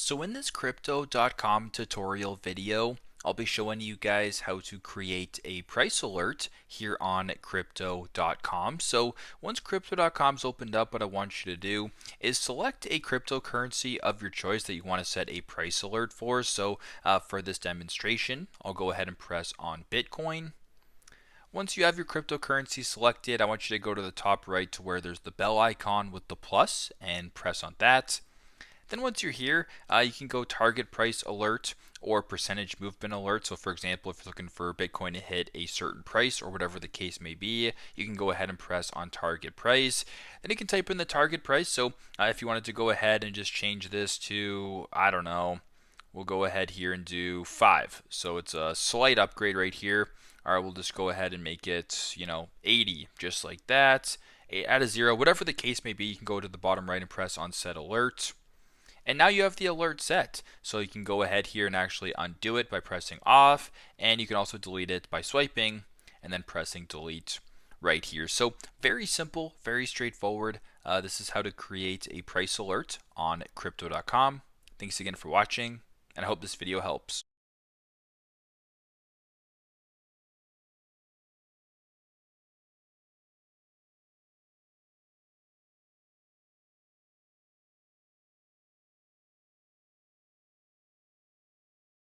So in this Crypto.com tutorial video, I'll be showing you guys how to create a price alert here on Crypto.com. So once Crypto.com's opened up, what I want you to do is select a cryptocurrency of your choice that you want to set a price alert for. So for this demonstration, I'll go ahead and press on Bitcoin. Once you have your cryptocurrency selected, I want you to go to the top right to where there's the bell icon with the plus and press on that. Then once you're here, you can go target price alert or percentage movement alert. So for example, if you're looking for Bitcoin to hit a certain price or whatever the case may be, you can go ahead and press on target price. Then you can type in the target price. So if you wanted to go ahead and just change this to, I don't know, we'll go ahead here and do 5. So it's a slight upgrade right here. All right, we'll just go ahead and make it, 80, just like that. Add a 0, whatever the case may be, you can go to the bottom right and press on set alert. And now you have the alert set. So you can go ahead here and actually undo it by pressing off. And you can also delete it by swiping and then pressing delete right here. So very simple, very straightforward. This is how to create a price alert on Crypto.com. Thanks again for watching, and I hope this video helps.